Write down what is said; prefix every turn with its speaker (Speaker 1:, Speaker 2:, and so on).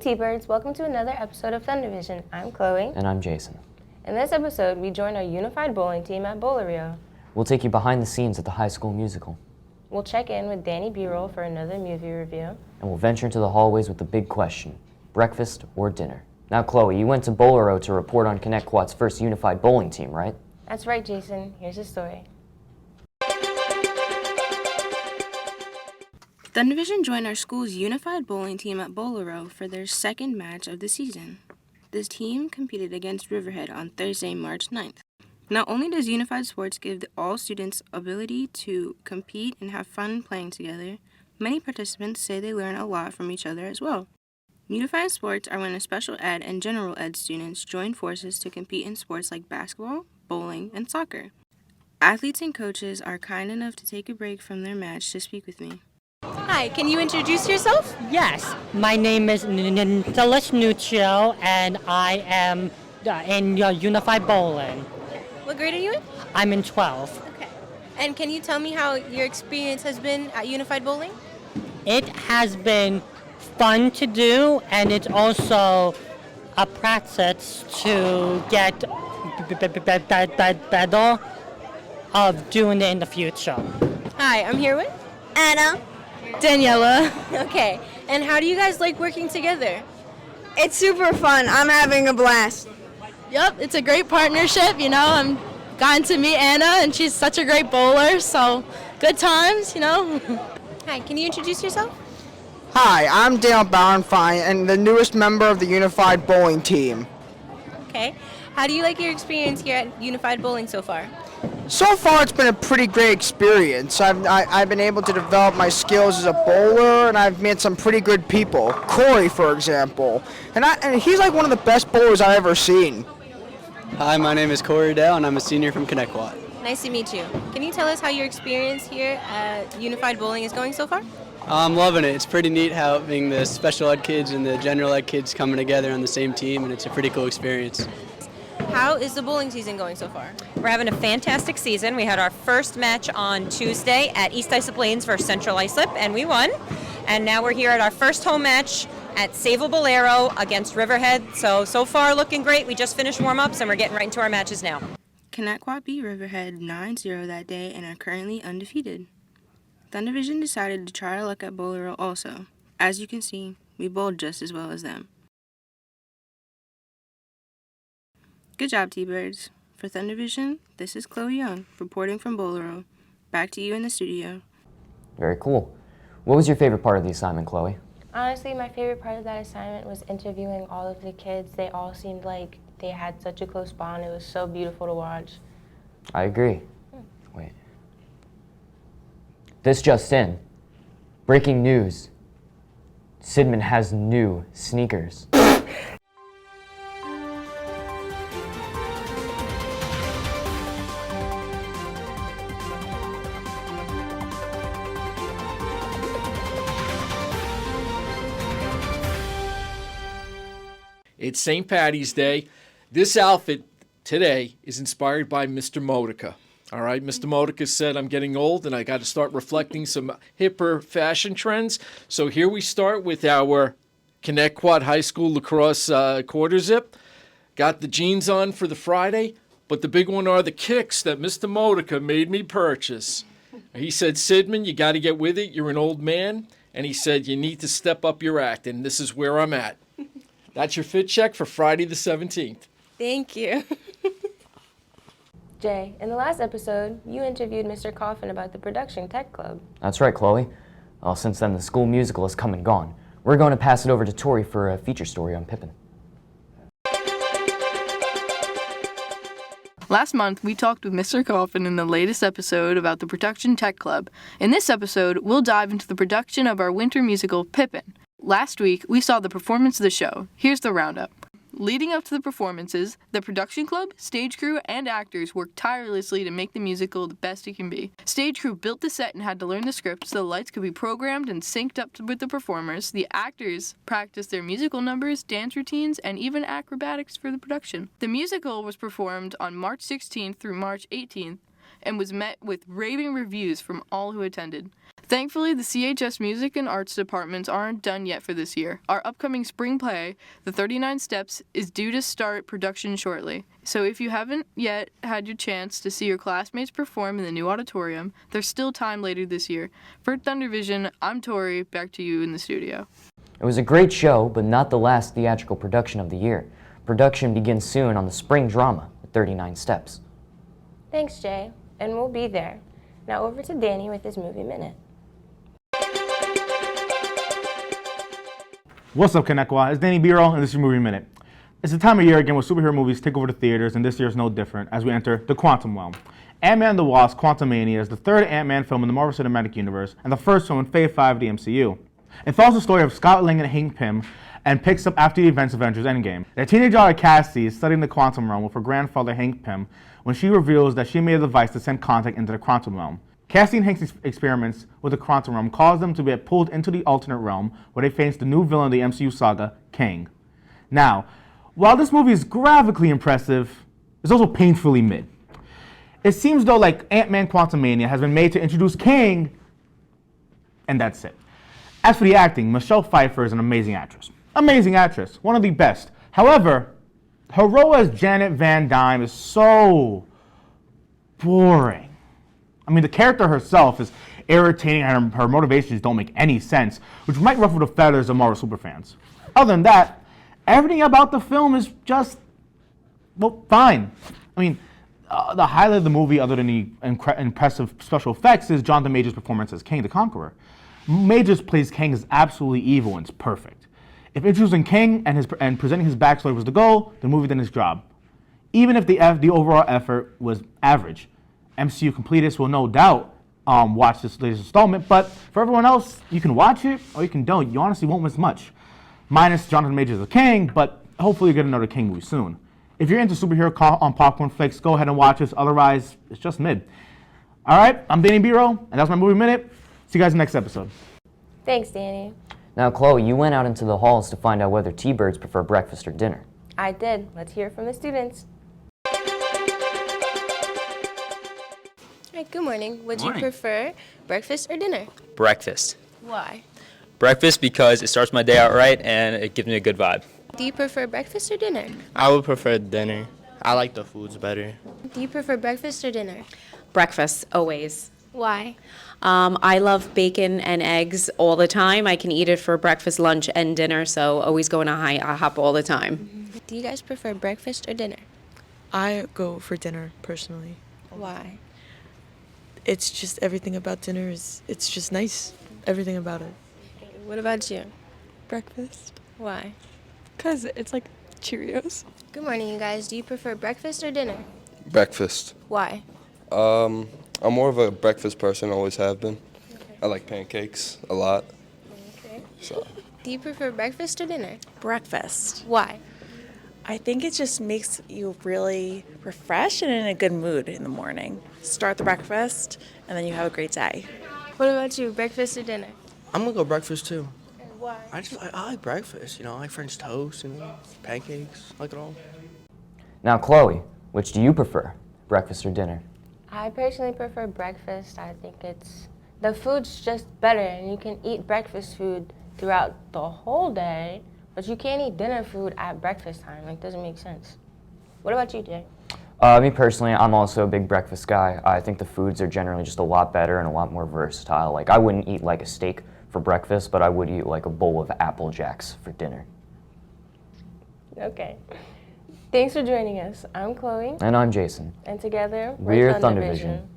Speaker 1: T-Birds, welcome to another episode of THUNDERVISION. I'm Chloe.
Speaker 2: And I'm Jason.
Speaker 1: In this episode, we join our unified bowling team at Bowlerio.
Speaker 2: We'll take you behind the scenes at the high school musical.
Speaker 1: We'll check in with Danny B-Roll for another movie review.
Speaker 2: And we'll venture into the hallways with the big question, breakfast or dinner? Now, Chloe, you went to Bowlero to report on Connecticut's first unified bowling team, right?
Speaker 1: That's right, Jason. Here's the story. THUNDERVISION joined our school's unified bowling team at Bowlero for their second match of the season. This team competed against Riverhead on Thursday, March 9th. Not only does unified sports give all students ability to compete and have fun playing together, many participants say they learn a lot from each other as well. Unified sports are when special ed and general ed students join forces to compete in sports like basketball, bowling, and soccer. Athletes and coaches are kind enough to take a break from their match to speak with me. Hi, can you introduce yourself?
Speaker 3: Yes, my name is Nicholas Nuccio, and I am in Unified Bowling.
Speaker 1: What grade are you in?
Speaker 3: I'm in 12.
Speaker 1: Okay. And can you tell me how your experience has been at Unified Bowling?
Speaker 3: It has been fun to do, and it's also a practice to get better of doing it in the future.
Speaker 1: Hi, I'm here with
Speaker 4: Anna.
Speaker 5: Daniela.
Speaker 1: Okay, and how do you guys like working together?
Speaker 4: It's super fun. I'm having a blast.
Speaker 5: Yep, it's a great partnership, I'm gotten to meet Anna, and she's such a great bowler, so good times,
Speaker 1: Hi, can you introduce yourself?
Speaker 6: Hi, I'm Dale Bauernfein and the newest member of the Unified Bowling team.
Speaker 1: Okay, how do you like your experience here at Unified Bowling so far?
Speaker 6: So far, it's been a pretty great experience. I've been able to develop my skills as a bowler, and I've met some pretty good people. Corey, for example, and he's like one of the best bowlers I've ever seen.
Speaker 7: Hi, my name is Corey Dale, and I'm a senior from Connecticut.
Speaker 1: Nice to meet you. Can you tell us how your experience here at Unified Bowling is going so far?
Speaker 7: I'm loving it. It's pretty neat having the special ed kids and the general ed kids coming together on the same team, and it's a pretty cool experience.
Speaker 1: How is the bowling season going so far?
Speaker 8: We're having a fantastic season. We had our first match on Tuesday at East Islip Lanes versus Central Islip, and we won. And now we're here at our first home match at Sable Bolero against Riverhead. So far looking great. We just finished warm-ups, and we're getting right into our matches now.
Speaker 1: Connecticut beat Riverhead 9-0 that day and are currently undefeated. THUNDERVISION decided to try our luck at Bowlero also. As you can see, we bowled just as well as them. Good job, T-Birds. For THUNDERVISION, this is Chloe Young, reporting from Bowlero. Back to you in the studio.
Speaker 2: Very cool. What was your favorite part of the assignment, Chloe?
Speaker 1: Honestly, my favorite part of that assignment was interviewing all of the kids. They all seemed like they had such a close bond. It was so beautiful to watch.
Speaker 2: I agree. Wait. This just in. Breaking news. Sidman has new sneakers.
Speaker 9: It's St. Patty's Day. This outfit today is inspired by Mr. Modica. All right, Mr. Modica said, I'm getting old and I got to start reflecting some hipper fashion trends. So here we start with our Connecticut High School lacrosse quarter zip. Got the jeans on for the Friday, but the big one are the kicks that Mr. Modica made me purchase. He said, Sidman, you got to get with it. You're an old man. And he said, you need to step up your act, and this is where I'm at. That's your fit check for Friday the 17th.
Speaker 1: Thank you. Jay, in the last episode, you interviewed Mr. Coffin about the Production Tech Club.
Speaker 2: That's right, Chloe. Well, since then, the school musical has come and gone. We're going to pass it over to Tori for a feature story on Pippin.
Speaker 5: Last month, we talked with Mr. Coffin in the latest episode about the Production Tech Club. In this episode, we'll dive into the production of our winter musical, Pippin. Last week, we saw the performance of the show. Here's the roundup. Leading up to the performances, the production club, stage crew, and actors worked tirelessly to make the musical the best it can be. Stage crew built the set and had to learn the script so the lights could be programmed and synced up with the performers. The actors practiced their musical numbers, dance routines, and even acrobatics for the production. The musical was performed on March 16th through March 18th and was met with raving reviews from all who attended. Thankfully, the CHS Music and Arts departments aren't done yet for this year. Our upcoming spring play, The 39 Steps, is due to start production shortly. So if you haven't yet had your chance to see your classmates perform in the new auditorium, there's still time later this year. For THUNDERVISION, I'm Tori. Back to you in the studio.
Speaker 2: It was a great show, but not the last theatrical production of the year. Production begins soon on the spring drama, The 39 Steps.
Speaker 1: Thanks, Jay, and we'll be there. Now over to Danny with his Movie Minute.
Speaker 10: What's up, Kanekwa? It's Danny B-Roll, and this is your Movie Minute. It's the time of year again where superhero movies take over the theaters, and this year is no different as we enter the quantum realm. Ant-Man and the Wasp: Quantumania is the third Ant-Man film in the Marvel Cinematic Universe and the first film in Phase 5 of the MCU. It follows the story of Scott Lang and Hank Pym and picks up after the events of Avengers Endgame. Their teenage daughter Cassie is studying the quantum realm with her grandfather Hank Pym when she reveals that she made a device to send contact into the quantum realm. Cassie and Hank's experiments with the quantum realm cause them to get pulled into the alternate realm where they face the new villain of the MCU saga, Kang. Now, while this movie is graphically impressive, it's also painfully mid. It seems though like Ant-Man Quantumania has been made to introduce Kang, and that's it. As for the acting, Michelle Pfeiffer is an amazing actress. Amazing actress, one of the best. However, her role as Janet Van Dyne is so boring. I mean, the character herself is irritating and her motivations don't make any sense, which might ruffle the feathers of Marvel superfans. Other than that, everything about the film is just, well, fine. I mean, the highlight of the movie, other than the impressive special effects, is Jonathan Majors' performance as Kang the Conqueror. Majors plays Kang as absolutely evil and it's perfect. If introducing Kang and presenting his backstory was the goal, the movie did its job. Even if the overall effort was average. MCU completists will no doubt watch this latest installment, but for everyone else, you can watch it or you can don't. You honestly won't miss much. Minus Jonathan Majors as Kang, but hopefully you get another Kang movie soon. If you're into superhero popcorn flicks, go ahead and watch this. Otherwise, it's just mid. All right, I'm Danny B-Roll, and that's my Movie Minute. See you guys in the next episode.
Speaker 1: Thanks, Danny.
Speaker 2: Now, Chloe, you went out into the halls to find out whether T-Birds prefer breakfast or dinner.
Speaker 1: I did. Let's hear from the students. All right, good morning. Would you prefer breakfast or dinner?
Speaker 11: Breakfast.
Speaker 1: Why?
Speaker 11: Breakfast because it starts my day out right and it gives me a good vibe.
Speaker 1: Do you prefer breakfast or dinner?
Speaker 12: I would prefer dinner. I like the foods better.
Speaker 1: Do you prefer breakfast or dinner?
Speaker 13: Breakfast, always.
Speaker 1: Why?
Speaker 13: I love bacon and eggs all the time. I can eat it for breakfast, lunch, and dinner, so always go in a hop all the time.
Speaker 1: Do you guys prefer breakfast or dinner?
Speaker 14: I go for dinner, personally.
Speaker 1: Why?
Speaker 14: It's just everything about dinner it's just nice. Everything about it.
Speaker 1: What about you?
Speaker 15: Breakfast.
Speaker 1: Why?
Speaker 15: Because it's like Cheerios.
Speaker 1: Good morning, you guys. Do you prefer breakfast or dinner?
Speaker 16: Breakfast.
Speaker 1: Why?
Speaker 16: I'm more of a breakfast person, always have been. Okay. I like pancakes a lot.
Speaker 1: Okay.
Speaker 16: So.
Speaker 1: Do you prefer breakfast or dinner?
Speaker 15: Breakfast.
Speaker 1: Why?
Speaker 15: I think it just makes you really refreshed and in a good mood in the morning. Start the breakfast, and then you have a great day.
Speaker 1: What about you, breakfast or dinner?
Speaker 12: I'm gonna go breakfast too.
Speaker 1: And why?
Speaker 12: I like breakfast, I like French toast and pancakes, I like it all.
Speaker 2: Now, Chloe, which do you prefer, breakfast or dinner?
Speaker 1: I personally prefer breakfast. I think the food's just better, and you can eat breakfast food throughout the whole day, but you can't eat dinner food at breakfast time. It doesn't make sense. What about you, Jay?
Speaker 2: Me personally, I'm also a big breakfast guy. I think the foods are generally just a lot better and a lot more versatile. Like, I wouldn't eat like a steak for breakfast, but I would eat like a bowl of Apple Jacks for dinner.
Speaker 1: Okay. Thanks for joining us. I'm Chloe.
Speaker 2: And I'm Jason.
Speaker 1: And together,
Speaker 2: we're
Speaker 1: THUNDERVISION.